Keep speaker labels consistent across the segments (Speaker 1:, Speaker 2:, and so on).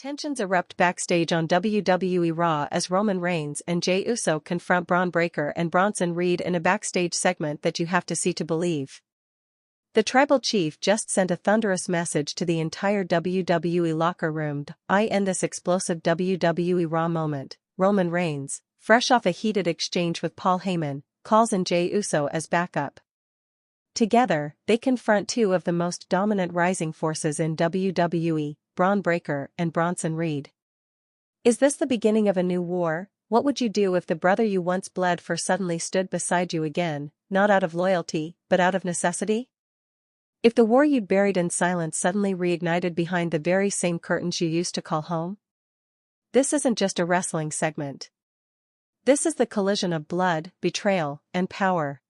Speaker 1: Tensions erupt backstage on WWE Raw as Roman Reigns and Jey Uso confront Bron Breakker and Bronson Reed in a backstage segment that you have to see to believe. The tribal chief just sent a thunderous message to the entire WWE locker room. I end this explosive WWE Raw moment. Roman Reigns, fresh off a heated exchange with Paul Heyman, calls in Jey Uso as backup. Together, they confront two of the most dominant rising forces in WWE, Bron Breakker and Bronson Reed. Is this the beginning of a new war? What would you do if the brother you once bled for suddenly stood beside you again, not out of loyalty, but out of necessity? If the war you'd buried in silence suddenly reignited behind the very same curtains you used to call home? This isn't just a wrestling segment. This is the collision of blood, betrayal, and power.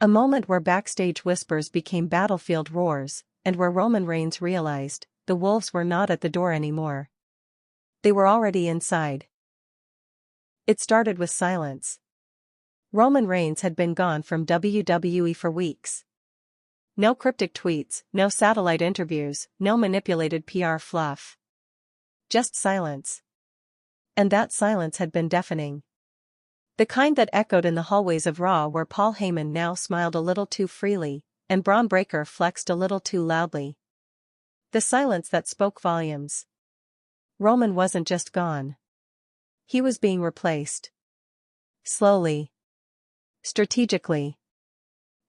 Speaker 1: A moment where backstage whispers became battlefield roars, and where Roman Reigns realized the wolves were not at the door anymore. They were already inside. It started with silence. Roman Reigns had been gone from WWE for weeks. No cryptic tweets, no satellite interviews, no manipulated PR fluff. Just silence. And that silence had been deafening. The kind that echoed in the hallways of Raw, where Paul Heyman now smiled a little too freely, and Bron Breakker flexed a little too loudly. The silence that spoke volumes. Roman wasn't just gone. He was being replaced. Slowly. Strategically.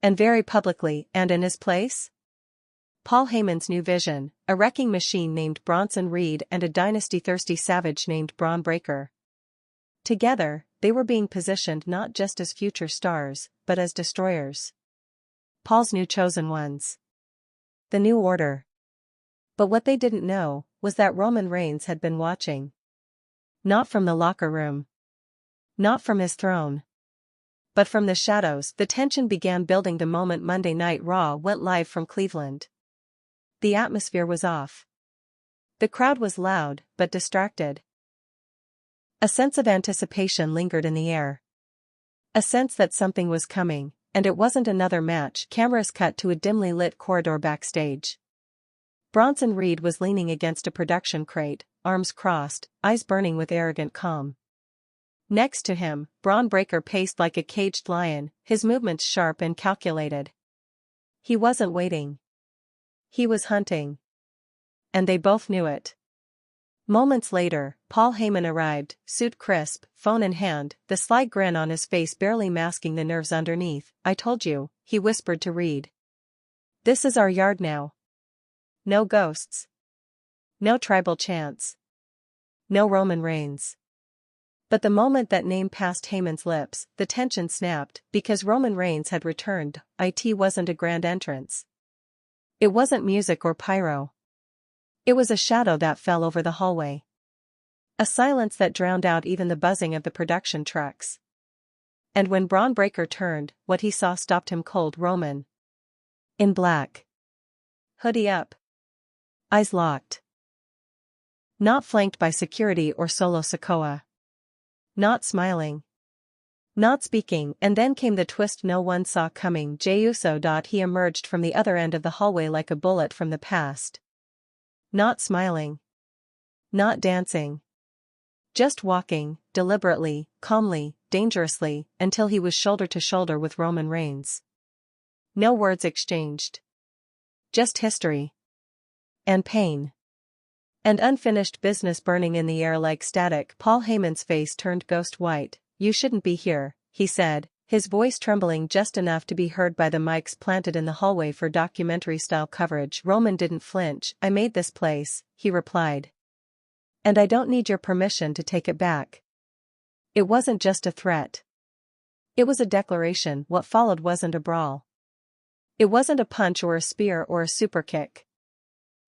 Speaker 1: And very publicly, and in his place? Paul Heyman's new vision, a wrecking machine named Bronson Reed and a dynasty-thirsty savage named Bron Breakker. Together, they were being positioned not just as future stars, but as destroyers. Paul's new chosen ones. The new order. But what they didn't know was that Roman Reigns had been watching. Not from the locker room. Not from his throne. But from the shadows. The tension began building the moment Monday Night Raw went live from Cleveland. The atmosphere was off. The crowd was loud, but distracted. A sense of anticipation lingered in the air. A sense that something was coming, and it wasn't another match. Cameras cut to a dimly lit corridor backstage. Bronson Reed was leaning against a production crate, arms crossed, eyes burning with arrogant calm. Next to him, Bron Breakker paced like a caged lion, his movements sharp and calculated. He wasn't waiting. He was hunting. And they both knew it. Moments later, Paul Heyman arrived, suit crisp, phone in hand, the sly grin on his face barely masking the nerves underneath. I told you, he whispered to Reed. This is our yard now. No ghosts. No tribal chants. No Roman Reigns. But the moment that name passed Heyman's lips, the tension snapped, because Roman Reigns had returned. It wasn't a grand entrance. It wasn't music or pyro. It was a shadow that fell over the hallway. A silence that drowned out even the buzzing of the production trucks. And when Bron Breakker turned, what he saw stopped him cold. Roman. In black. Hoodie up. Eyes locked. Not flanked by security or Solo Sikoa. Not smiling. Not speaking, and then came the twist no one saw coming. Jey Uso. He emerged from the other end of the hallway like a bullet from the past. Not smiling. Not dancing. Just walking, deliberately, calmly, dangerously, until he was shoulder to shoulder with Roman Reigns. No words exchanged. Just history. And pain. And unfinished business burning in the air like static. Paul Heyman's face turned ghost white. You shouldn't be here, he said, his voice trembling just enough to be heard by the mics planted in the hallway for documentary-style coverage. Roman didn't flinch. I made this place, he replied. And I don't need your permission to take it back. It wasn't just a threat. It was a declaration. What followed wasn't a brawl. It wasn't a punch or a spear or a super kick.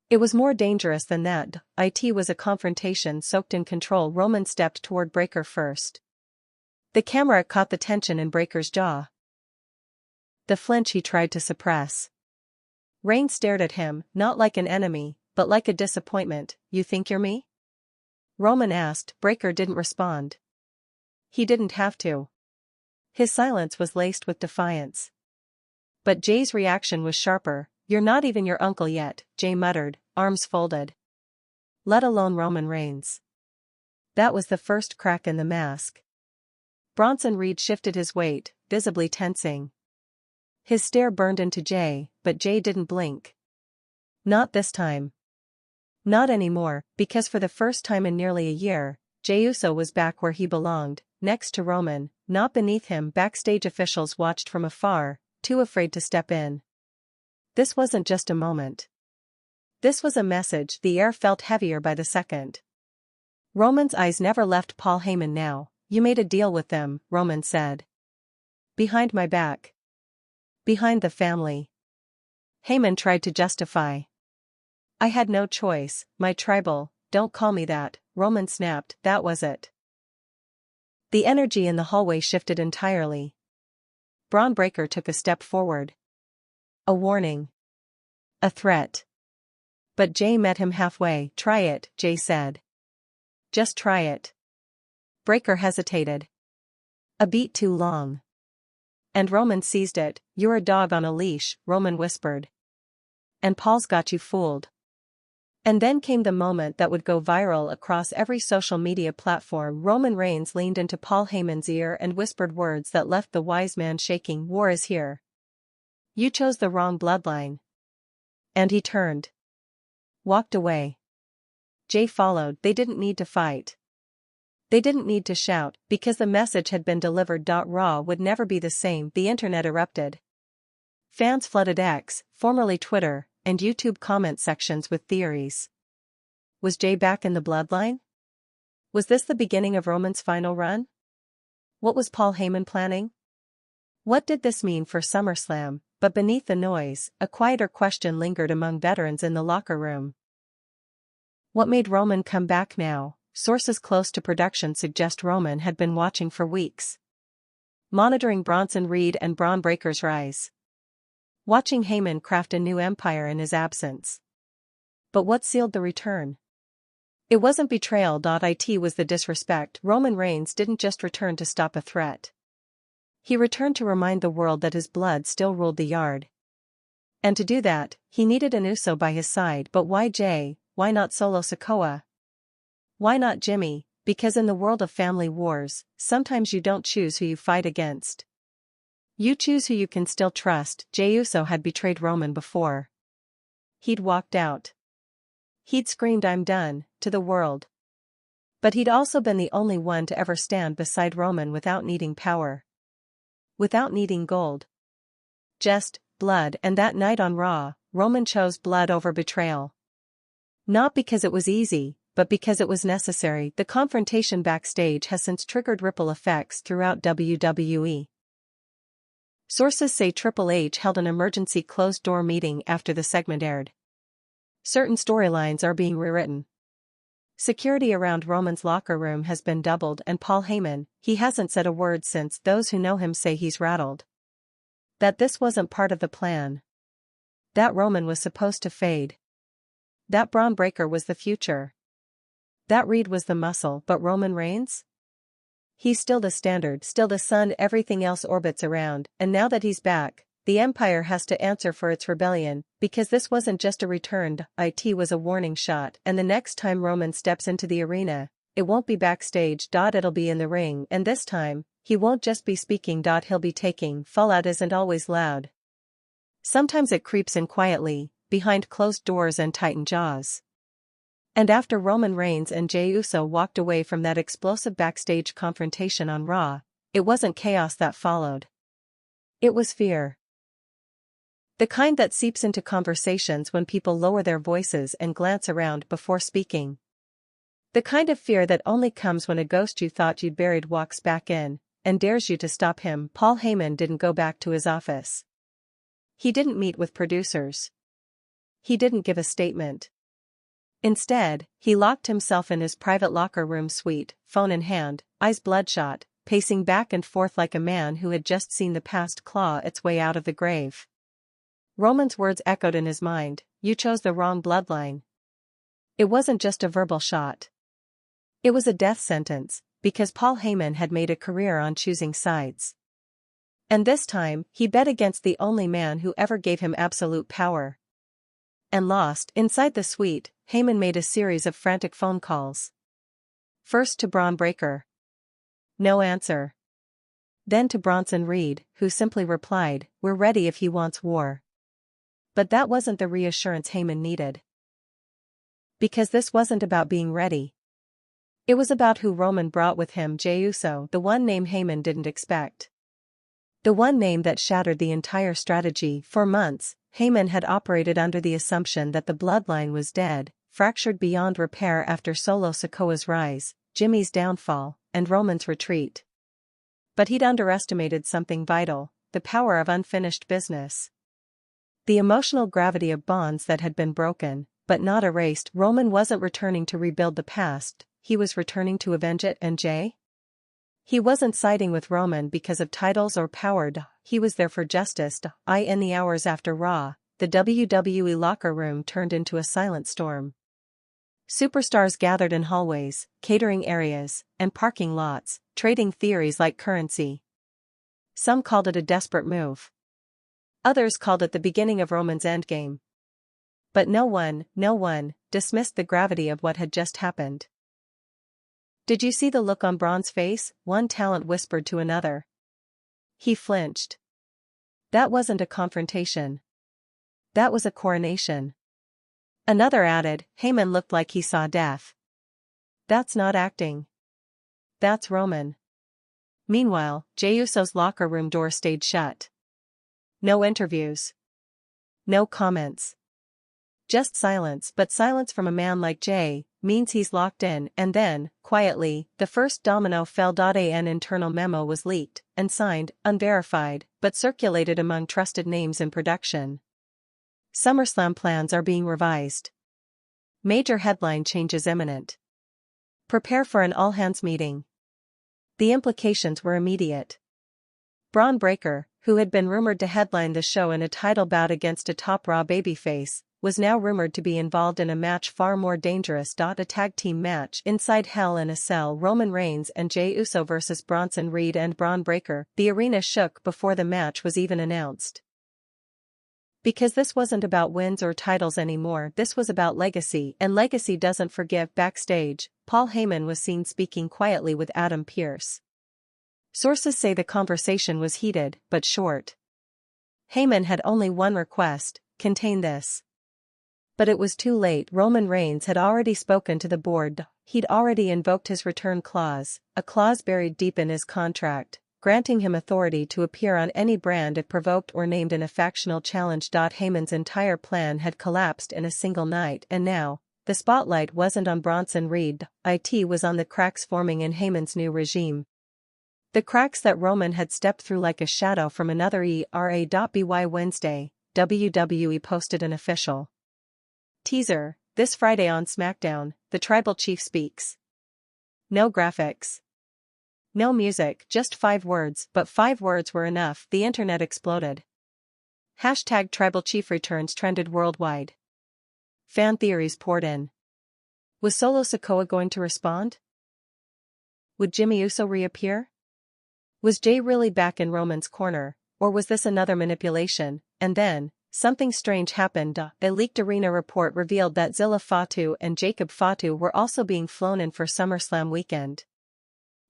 Speaker 1: It was more dangerous than that. It was a confrontation soaked in control. Roman stepped toward Breakker first. The camera caught the tension in Breakker's jaw. The flinch he tried to suppress. Reigns stared at him, not like an enemy, but like a disappointment. You think you're me? Roman asked. Breakker didn't respond. He didn't have to. His silence was laced with defiance. But Jey's reaction was sharper. You're not even your uncle yet, Jey muttered, arms folded. let alone Roman Reigns. That was the first crack in the mask. Bronson Reed shifted his weight, visibly tensing. His stare burned into Jey, but Jey didn't blink. Not this time. Not anymore, because for the first time in nearly a year, Jey Uso was back where he belonged, next to Roman, not beneath him. Backstage officials watched from afar, too afraid to step in. This wasn't just a moment. This was a message. The air felt heavier by the second. Roman's eyes never left Paul Heyman now. You made a deal with them, Roman said. Behind my back. Behind the family. Heyman tried to justify. I had no choice, my tribal, don't call me that, Roman snapped. That was it. The energy in the hallway shifted entirely. Bron Breakker took a step forward. A warning. A threat. But Jey met him halfway. Try it, Jey said. Just try it. Breakker hesitated. A beat too long. And Roman seized it. You're a dog on a leash, Roman whispered. And Paul's got you fooled. And then came the moment that would go viral across every social media platform. Roman Reigns leaned into Paul Heyman's ear and whispered words that left the wise man shaking. War is here. You chose the wrong bloodline. And he turned. Walked away. Jey followed. They didn't need to fight. They didn't need to shout, because the message had been delivered. Raw would never be the same. The internet erupted. Fans flooded X, formerly Twitter, and YouTube comment sections with theories. Was Jey back in the bloodline? Was this the beginning of Roman's final run? What was Paul Heyman planning? What did this mean for SummerSlam? But beneath the noise, a quieter question lingered among veterans in the locker room. What made Roman come back now? Sources close to production suggest Roman had been watching for weeks. Monitoring Bronson Reed and Bron Breakker's rise. Watching Heyman craft a new empire in his absence. But what sealed the return? It wasn't betrayal. It was the disrespect. Roman Reigns didn't just return to stop a threat. He returned to remind the world that his blood still ruled the yard. And to do that, he needed an Uso by his side. But why Jey? Why not Solo Sikoa? Why not Jimmy? Because in the world of family wars, sometimes you don't choose who you fight against. You choose who you can still trust. Jey Uso had betrayed Roman before. He'd walked out. He'd screamed I'm done, to the world. But he'd also been the only one to ever stand beside Roman without needing power. Without needing gold. Just blood. And that night on Raw, Roman chose blood over betrayal. Not because it was easy, but because it was necessary. The confrontation backstage has since triggered ripple effects throughout WWE. Sources say TripleH held an emergency closed-door meeting after the segment aired. Certain storylines are being rewritten. Security around Roman's locker room has been doubled, and Paul Heyman, he hasn't said a word since. Those who know him say he's rattled. That this wasn't part of the plan. That Roman was supposed to fade. That Bron Breakker was the future. That Reed was the muscle. But Roman Reigns? He's still the standard, still the sun everything else orbits around, and now that he's back, the Empire has to answer for its rebellion, because this wasn't just a return. It was a warning shot, and the next time Roman steps into the arena, it won't be backstage. It'll be in the ring, and this time, he won't just be speaking. He'll be taking. Fallout isn't always loud. Sometimes it creeps in quietly, behind closed doors and tightened jaws. And after Roman Reigns and Jey Uso walked away from that explosive backstage confrontation on Raw, it wasn't chaos that followed. It was fear. The kind that seeps into conversations when people lower their voices and glance around before speaking. The kind of fear that only comes when a ghost you thought you'd buried walks back in, and dares you to stop him. Paul Heyman didn't go back to his office. He didn't meet with producers. He didn't give a statement. Instead, he locked himself in his private locker room suite, phone in hand, eyes bloodshot, pacing back and forth like a man who had just seen the past claw its way out of the grave. Roman's words echoed in his mind, you chose the wrong bloodline. It wasn't just a verbal shot. It was a death sentence, because Paul Heyman had made a career on choosing sides. And this time, he bet against the only man who ever gave him absolute power. And lost. Inside the suite, Heyman made a series of frantic phone calls. First to Bron Breakker. No answer. Then to Bronson Reed, who simply replied, "We're ready if he wants war." But that wasn't the reassurance Heyman needed. Because this wasn't about being ready. It was about who Roman brought with him, Jey Uso, the one name Heyman didn't expect. The one name that shattered the entire strategy. For months, Heyman had operated under the assumption that the bloodline was dead, fractured beyond repair after Solo Sikoa's rise, Jimmy's downfall, and Roman's retreat. But he'd underestimated something vital: the power of unfinished business. The emotional gravity of bonds that had been broken, but not erased. Roman wasn't returning to rebuild the past, he was returning to avenge it. And Jey? He wasn't siding with Roman because of titles or power, he was there for justice. In the hours after Raw, the WWE locker room turned into a silent storm. Superstars gathered in hallways, catering areas, and parking lots, trading theories like currency. Some called it a desperate move. Others called it the beginning of Roman's endgame. But no one, dismissed the gravity of what had just happened. "Did you see the look on Bron's face?" one talent whispered to another. He flinched. That wasn't a confrontation. That was a coronation. Another added, "Heyman looked like he saw death." That's not acting. That's Roman. Meanwhile, Jey Uso's locker room door stayed shut. No interviews. No comments. Just silence, but silence from a man like Jey means he's locked in. And then, quietly, the first domino fell. An internal memo was leaked, and signed, unverified, but circulated among trusted names in production. SummerSlam plans are being revised. Major headline changes imminent. Prepare for an all-hands meeting. The implications were immediate. Bron Breakker, who had been rumored to headline the show in a title bout against a top Raw babyface, was now rumored to be involved in a match far more dangerous. A tag team match inside Hell in a Cell. Roman Reigns and Jey Uso vs. Bronson Reed and Bron Breakker. The arena shook before the match was even announced. Because this wasn't about wins or titles anymore, this was about legacy, and legacy doesn't forgive. Backstage, Paul Heyman was seen speaking quietly with Adam Pearce. Sources say the conversation was heated, but short. Heyman had only one request: contain this. But it was too late. Roman Reigns had already spoken to the board. He'd already invoked his return clause, a clause buried deep in his contract, granting him authority to appear on any brand if provoked or named in a factional challenge. Heyman's entire plan had collapsed in a single night, and now, the spotlight wasn't on Bronson Reed, it was on the cracks forming in Heyman's new regime. The cracks that Roman had stepped through like a shadow from another era. By Wednesday, WWE posted an official teaser. This Friday on Smackdown, the Tribal Chief speaks. No graphics. No music, just 5 words, but 5 words were enough. The internet exploded. Hashtag Tribal Chief returns trended worldwide. Fan theories poured in. Was Solo Sikoa going to respond? Would Jimmy Uso reappear? Was Jey really back in Roman's corner, or was this another manipulation? And then, something strange happened. A leaked arena report revealed that Zilla Fatu and Jacob Fatu were also being flown in for SummerSlam weekend.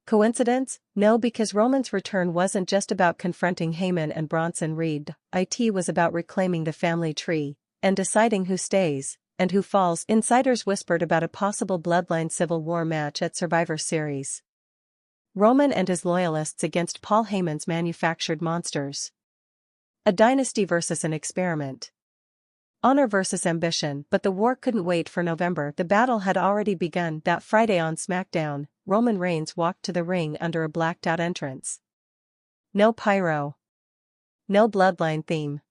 Speaker 1: Coincidence? No, because Roman's return wasn't just about confronting Heyman and Bronson Reed. It was about reclaiming the family tree, and deciding who stays, and who falls. Insiders whispered about a possible bloodline civil war match at Survivor Series. Roman and his loyalists against Paul Heyman's manufactured monsters. A dynasty versus an experiment. Honor versus ambition. But the war couldn't wait for November. The battle had already begun. That Friday on SmackDown, Roman Reigns walked to the ring under a blacked-out entrance. No pyro. No bloodline theme.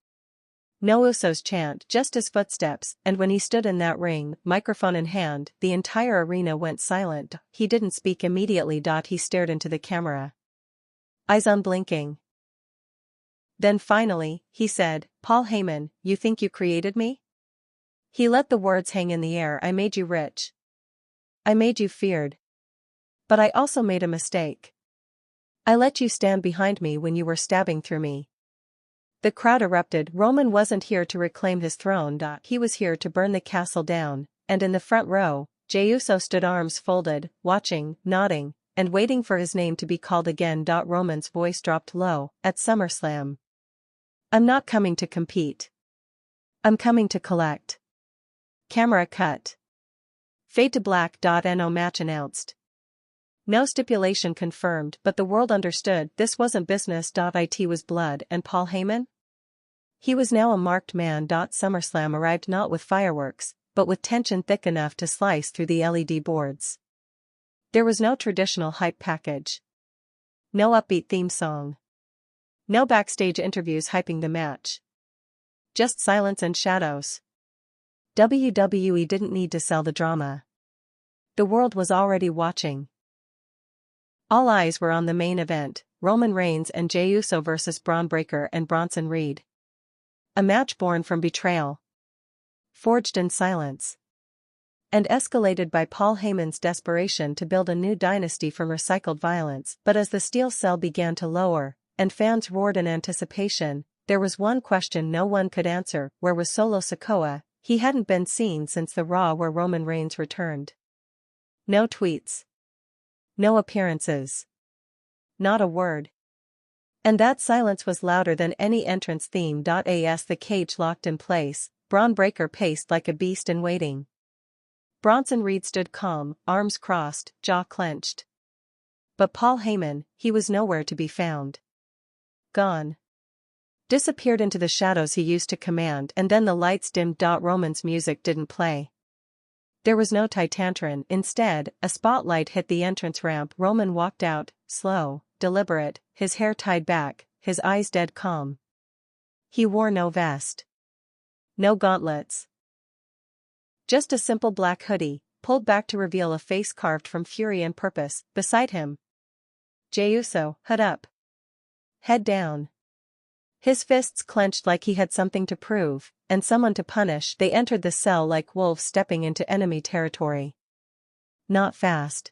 Speaker 1: No Usos chant, just his footsteps, and when he stood in that ring, microphone in hand, the entire arena went silent. He didn't speak immediately. He stared into the camera. Eyes unblinking. Then finally, he said, "Paul Heyman, you think you created me?" He let the words hang in the air. I made you rich. I made you feared. But I also made a mistake. I let you stand behind me when you were stabbing through me. The crowd erupted. Roman wasn't here to reclaim his throne. He was here to burn the castle down, and in the front row, Jey Uso stood arms folded, watching, nodding, and waiting for his name to be called again. Roman's voice dropped low. At SummerSlam. I'm not coming to compete. I'm coming to collect. Camera cut. Fade to black. No match announced. No stipulation confirmed, but the world understood this wasn't business. It was blood. And Paul Heyman? He was now a marked man. SummerSlam arrived not with fireworks, but with tension thick enough to slice through the LED boards. There was no traditional hype package. No upbeat theme song. No backstage interviews hyping the match. Just silence and shadows. WWE didn't need to sell the drama. The world was already watching. All eyes were on the main event, Roman Reigns and Jey Uso vs. Bron Breakker and Bronson Reed. A match born from betrayal. Forged in silence. And escalated by Paul Heyman's desperation to build a new dynasty from recycled violence. But as the steel cell began to lower, and fans roared in anticipation, there was one question no one could answer: where was Solo Sikoa? He hadn't been seen since the Raw where Roman Reigns returned. No tweets. No appearances. Not a word. And that silence was louder than any entrance theme. As the cage locked in place, Bron Breakker paced like a beast in waiting. Bronson Reed stood calm, arms crossed, jaw clenched. But Paul Heyman, he was nowhere to be found. Gone. Disappeared into the shadows he used to command, and then the lights dimmed. Roman's music didn't play. There was no Titantron. Instead, a spotlight hit the entrance ramp. Roman walked out, slow, deliberate, his hair tied back, his eyes dead calm. He wore no vest. No gauntlets. Just a simple black hoodie, pulled back to reveal a face carved from fury and purpose. Beside him, Jey Uso, hood up. Head down. His fists clenched like he had something to prove, and someone to punish. They entered the cell like wolves stepping into enemy territory. Not fast.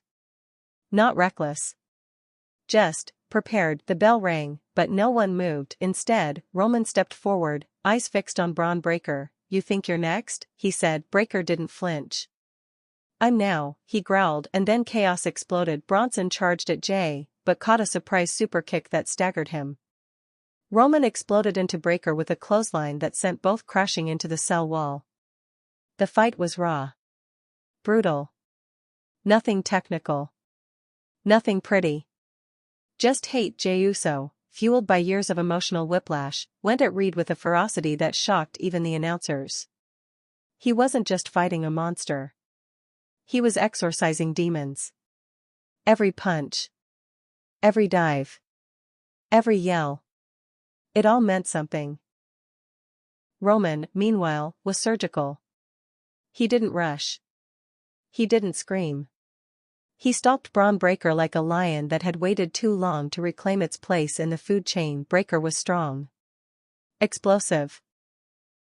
Speaker 1: Not reckless. Just, prepared. The bell rang, but no one moved. Instead, Roman stepped forward, eyes fixed on Bron Breakker. You think you're next? He said. Breakker didn't flinch. I'm now, he growled, and then chaos exploded. Bronson charged at Jey, but caught a surprise superkick that staggered him. Roman exploded into Breakker with a clothesline that sent both crashing into the cell wall. The fight was raw. Brutal. Nothing technical. Nothing pretty. Just hate. Jey Uso, fueled by years of emotional whiplash, went at Reed with a ferocity that shocked even the announcers. He wasn't just fighting a monster. He was exorcising demons. Every punch. Every dive. Every yell. It all meant something. Roman, meanwhile, was surgical. He didn't rush. He didn't scream. He stalked Bron Breakker like a lion that had waited too long to reclaim its place in the food chain. Breakker was strong. Explosive.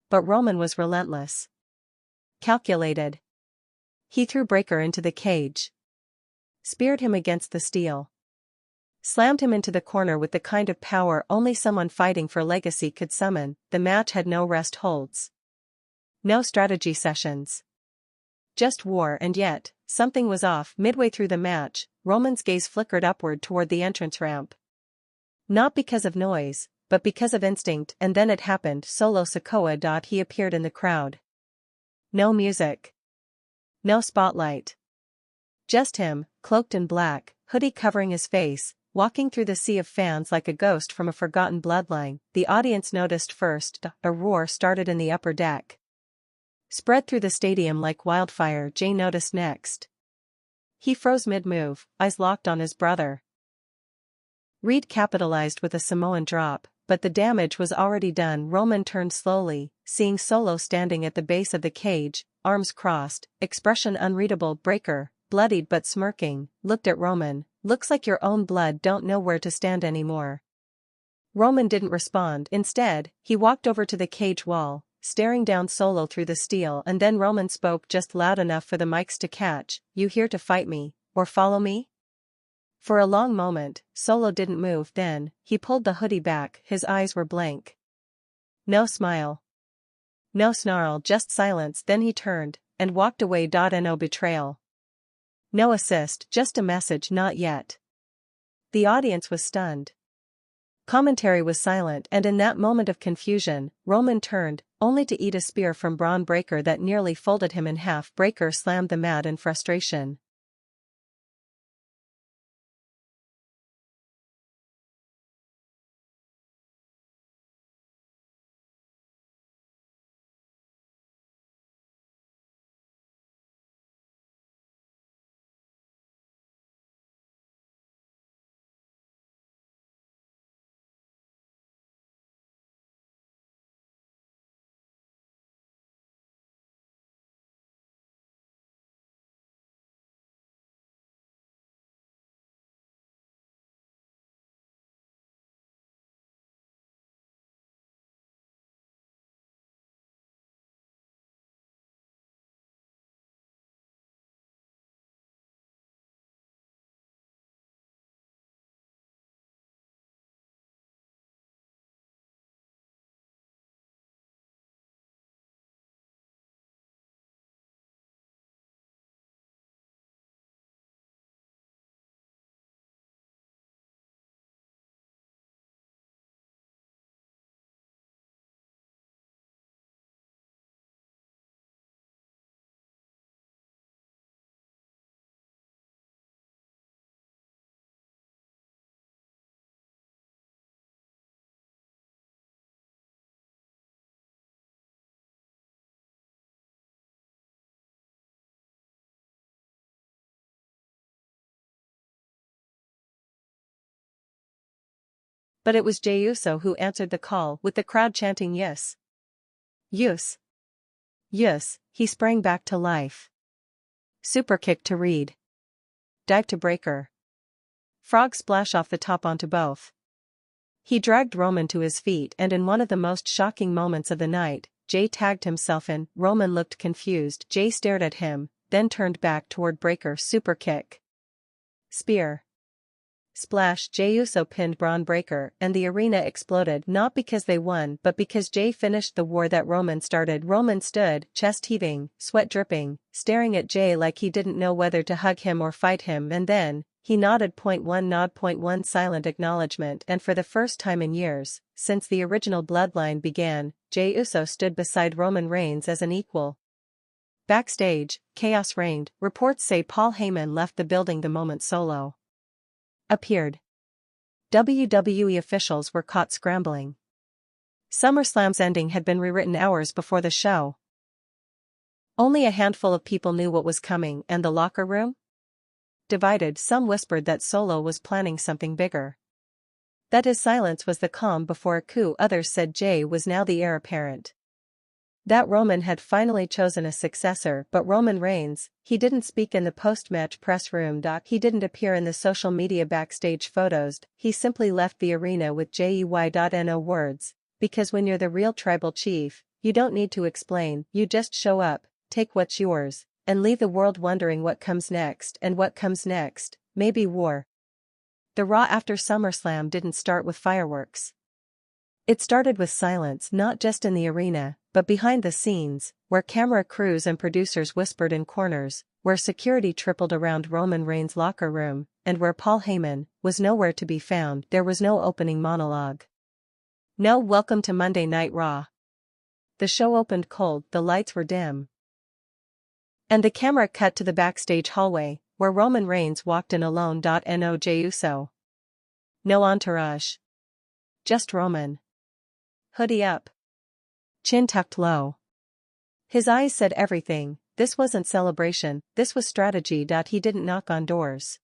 Speaker 1: But Roman was relentless. Calculated. He threw Breakker into the cage. Speared him against the steel. Slammed him into the corner with the kind of power only someone fighting for legacy could summon. The match had no rest holds. No strategy sessions. Just war. And yet, something was off. Midway through the match, Roman's gaze flickered upward toward the entrance ramp. Not because of noise, but because of instinct. And then it happened. Solo Sikoa. He appeared in the crowd. No music. No spotlight. Just him, cloaked in black, hoodie covering his face, walking through the sea of fans like a ghost from a forgotten bloodline. The audience noticed first. A roar started in the upper deck. Spread through the stadium like wildfire. Jey noticed next. He froze mid-move, eyes locked on his brother. Reed capitalized with a Samoan drop, but the damage was already done. Roman turned slowly, seeing Solo standing at the base of the cage, arms crossed, expression unreadable. Breakker, bloodied but smirking, looked at Roman. Looks like your own blood don't know where to stand anymore. Roman didn't respond. Instead, he walked over to the cage wall, staring down Solo through the steel, and then Roman spoke just loud enough for the mics to catch. You here to fight me, or follow me? For a long moment, Solo didn't move. Then, he pulled the hoodie back. His eyes were blank. No smile. No snarl, just silence. Then he turned, and walked away. No betrayal. No assist, just a message, not yet. The audience was stunned. Commentary was silent, and in that moment of confusion, Roman turned, only to eat a spear from Bron Breakker that nearly folded him in half. Breakker slammed the mat in frustration. But it was Jey Uso who answered the call, with the crowd chanting yes. Yes. Yes. He sprang back to life. Super kick to Reed. Dive to Breakker. Frog splash off the top onto both. He dragged Roman to his feet, and in one of the most shocking moments of the night, Jey tagged himself in. Roman looked confused. Jey stared at him, then turned back toward Breakker. Super kick. Spear. Splash. Jey Uso pinned Bron Breakker, and the arena exploded, not because they won but because Jey finished the war that Roman started. Roman stood, chest heaving, sweat dripping, staring at Jey like he didn't know whether to hug him or fight him, and then he nodded. Nod. Silent acknowledgement. And for the first time in years, since the original bloodline began, Jey Uso stood beside Roman Reigns as an equal. Backstage, chaos reigned. Reports say Paul Heyman left the building the moment Solo appeared. WWE officials were caught scrambling. SummerSlam's ending had been rewritten hours before the show. Only a handful of people knew what was coming, and the locker room? Divided. Some whispered that Solo was planning something bigger. That his silence was the calm before a coup. Others said Jey was now the heir apparent. That Roman had finally chosen a successor. But Roman Reigns, he didn't speak in the post-match press room. He didn't appear in the social media backstage photos. He simply left the arena with Jey. No words, because when you're the real tribal chief, you don't need to explain. You just show up, take what's yours, and leave the world wondering what comes next. And what comes next? Maybe war. The Raw after SummerSlam didn't start with fireworks. It started with silence, not just in the arena, but behind the scenes, where camera crews and producers whispered in corners, where security tripled around Roman Reigns' locker room, and where Paul Heyman was nowhere to be found. There was no opening monologue. No welcome to Monday Night Raw. The show opened cold, the lights were dim. And the camera cut to the backstage hallway, where Roman Reigns walked in alone. No Jey Uso. No entourage. Just Roman. Hoodie up. Chin tucked low. His eyes said everything. This wasn't celebration, this was strategy. He didn't knock on doors.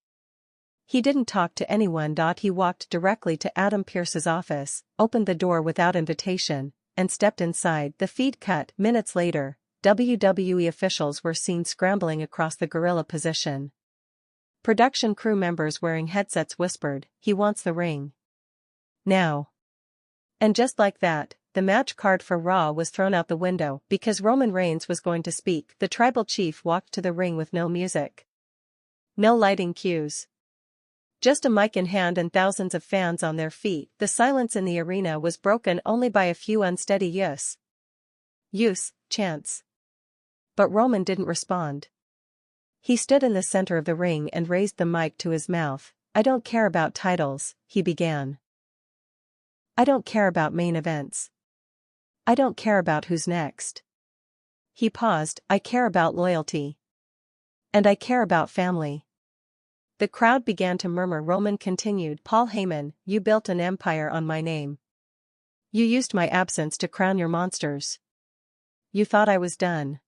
Speaker 1: He didn't talk to anyone. He walked directly to Adam Pearce's office, opened the door without invitation, and stepped inside. The feed cut. Minutes later, WWE officials were seen scrambling across the gorilla position. Production crew members wearing headsets whispered, "He wants the ring. Now." And just like that, the match card for Raw was thrown out the window because Roman Reigns was going to speak. The tribal chief walked to the ring with no music. No lighting cues. Just a mic in hand and thousands of fans on their feet. The silence in the arena was broken only by a few unsteady yes chants. But Roman didn't respond. He stood in the center of the ring and raised the mic to his mouth. "I don't care about titles," he began. "I don't care about main events. I don't care about who's next." He paused. "I care about loyalty. And I care about family." The crowd began to murmur. Roman continued. "Paul Heyman, you built an empire on my name. You used my absence to crown your monsters. You thought I was done.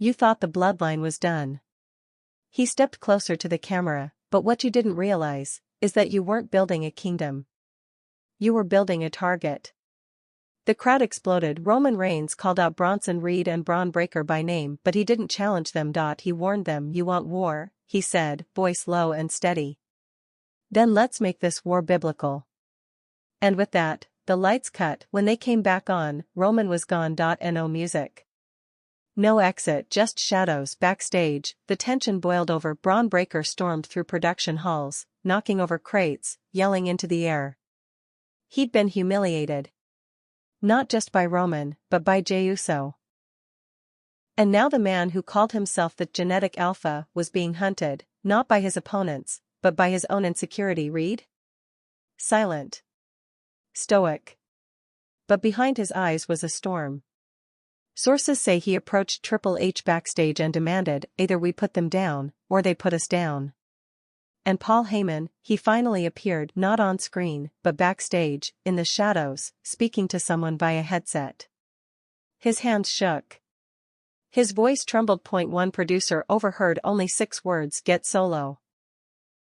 Speaker 1: You thought the bloodline was done." He stepped closer to the camera. "But what you didn't realize is that you weren't building a kingdom. You were building a target." The crowd exploded. Roman Reigns called out Bronson Reed and Bron Breakker by name, but he didn't challenge them. He warned them. "You want war," he said, voice low and steady. "Then let's make this war biblical." And with that, the lights cut. When they came back on, Roman was gone. No music. No exit, just shadows. Backstage, the tension boiled over. Bron Breakker stormed through production halls, knocking over crates, yelling into the air. He'd been humiliated. Not just by Roman, but by Jey Uso. And now the man who called himself the genetic alpha was being hunted, not by his opponents, but by his own insecurity. Reed? Silent. Stoic. But behind his eyes was a storm. Sources say he approached TripleH backstage and demanded, "Either we put them down, or they put us down." And Paul Heyman, he finally appeared, not on screen, but backstage, in the shadows, speaking to someone via headset. His hands shook. His voice trembled. One producer overheard only 6 words: "Get Solo.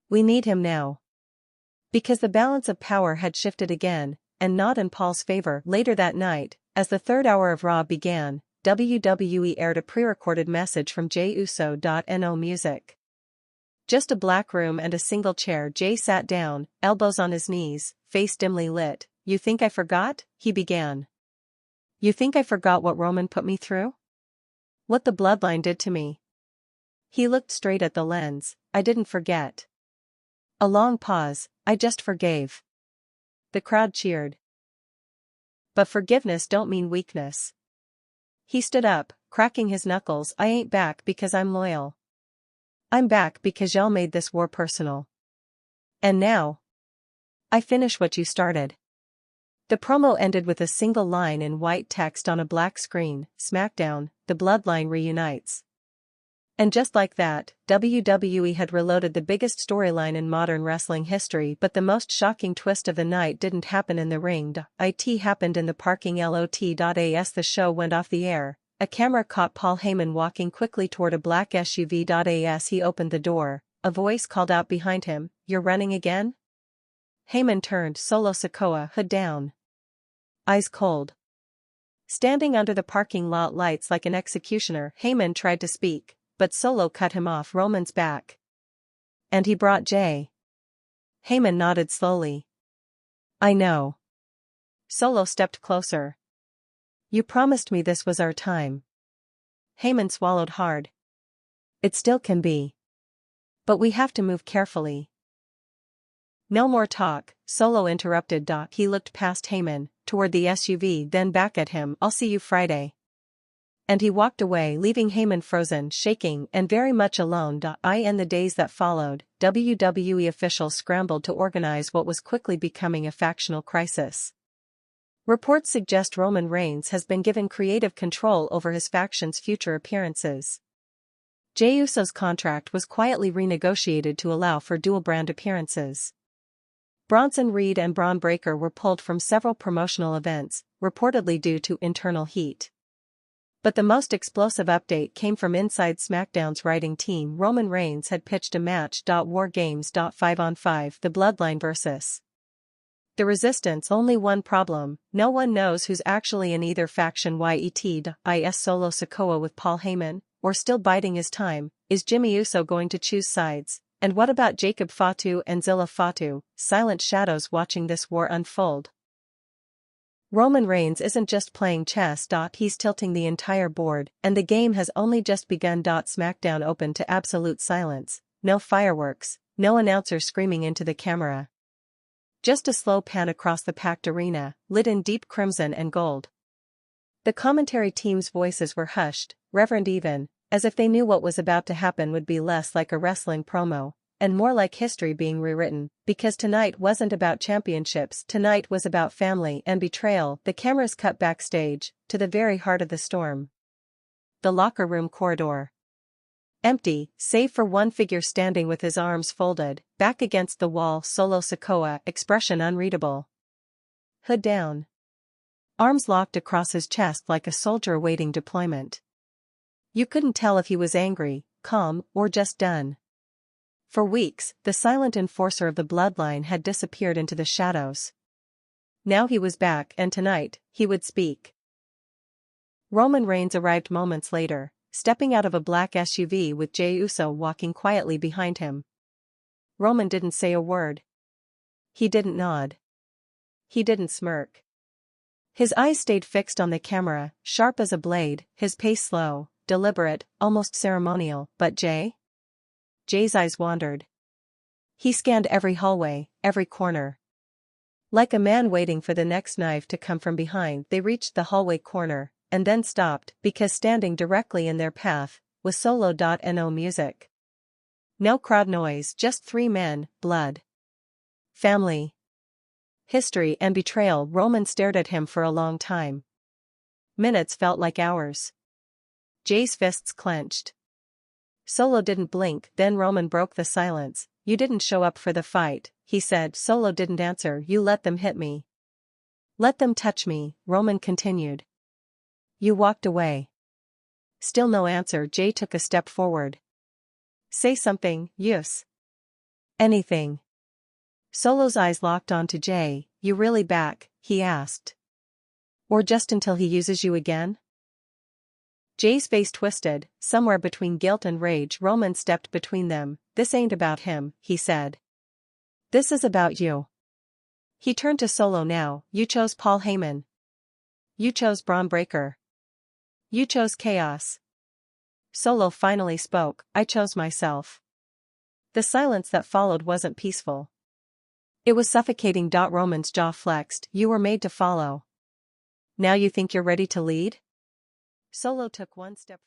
Speaker 1: We need him now." Because the balance of power had shifted again, and not in Paul's favor. Later that night, as the third hour of Raw began, WWE aired a pre-recorded message from Jey Uso. No music. Just a black room and a single chair. Jey sat down, elbows on his knees, face dimly lit. "You think I forgot?" he began. "You think I forgot what Roman put me through? What the bloodline did to me?" He looked straight at the lens. "I didn't forget." A long pause. "I just forgave." The crowd cheered. But forgiveness don't mean weakness. He stood up, cracking his knuckles. "I ain't back because I'm loyal. I'm back because y'all made this war personal. And now I finish what you started." The promo ended with a single line in white text on a black screen: "Smackdown, the bloodline reunites." And just like that, WWE had reloaded the biggest storyline in modern wrestling history. But the most shocking twist of the night didn't happen in the ring. It happened in the parking lot. As the show went off the air, a camera caught Paul Heyman walking quickly toward a black SUV. As he opened the door, a voice called out behind him, "You're running again?" Heyman turned. Solo Sikoa, hood down. Eyes cold. Standing under the parking lot lights like an executioner, Heyman tried to speak, but Solo cut him off. "Roman's back. And he brought Jey." Heyman nodded slowly. "I know." Solo stepped closer. "You promised me this was our time." Heyman swallowed hard. "It still can be. But we have to move carefully." "No more talk," Solo interrupted. He looked past Heyman, toward the SUV, then back at him. "I'll see you Friday." And he walked away, leaving Heyman frozen, shaking, and very much alone. In the days that followed, WWE officials scrambled to organize what was quickly becoming a factional crisis. Reports suggest Roman Reigns has been given creative control over his faction's future appearances. Jey Uso's contract was quietly renegotiated to allow for dual-brand appearances. Bronson Reed and Bron Breakker were pulled from several promotional events, reportedly due to internal heat. But the most explosive update came from inside SmackDown's writing team. Roman Reigns had pitched a match. War Games. 5-on-5, the Bloodline vs. The Resistance. Only one problem: no one knows who's actually in either faction. Is Solo Sikoa with Paul Heyman, or still biding his time? Is Jimmy Uso going to choose sides? And what about Jacob Fatu and Zilla Fatu, silent shadows watching this war unfold? Roman Reigns isn't just playing chess. He's tilting the entire board, and the game has only just begun. SmackDown opened to absolute silence. No fireworks, no announcer screaming into the camera. Just a slow pan across the packed arena, lit in deep crimson and gold. The commentary team's voices were hushed, reverent even, as if they knew what was about to happen would be less like a wrestling promo, and more like history being rewritten, because tonight wasn't about championships, tonight was about family and betrayal. The cameras cut backstage, to the very heart of the storm. The locker room corridor. Empty, save for one figure standing with his arms folded, back against the wall. Solo Sikoa, expression unreadable. Hood down. Arms locked across his chest like a soldier awaiting deployment. You couldn't tell if he was angry, calm, or just done. For weeks, the silent enforcer of the bloodline had disappeared into the shadows. Now he was back, and tonight, he would speak. Roman Reigns arrived moments later, stepping out of a black SUV with Jey Uso walking quietly behind him. Roman didn't say a word. He didn't nod. He didn't smirk. His eyes stayed fixed on the camera, sharp as a blade, his pace slow, deliberate, almost ceremonial. But Jey? Jey's eyes wandered. He scanned every hallway, every corner. Like a man waiting for the next knife to come from behind, they reached the hallway corner, and then stopped, because standing directly in their path was Solo.no music. No crowd noise, just three men, blood. Family. History and betrayal. Roman stared at him for a long time. Minutes felt like hours. Jey's fists clenched. Solo didn't blink, then Roman broke the silence. You didn't show up for the fight, he said. Solo didn't answer. You let them hit me. Let them touch me, Roman continued. You walked away. Still no answer. Jey took a step forward. Say something, Uso. Anything. Solo's eyes locked onto Jey. You really back, he asked. Or just until he uses you again? Jey's face twisted, somewhere between guilt and rage. Roman stepped between them. This ain't about him, he said. This is about you. He turned to Solo now. You chose Paul Heyman. You chose Bron Breakker. You chose chaos. Solo finally spoke. I chose myself. The silence that followed wasn't peaceful. It was suffocating. Roman's jaw flexed. You were made to follow. Now you think you're ready to lead? Solo took one step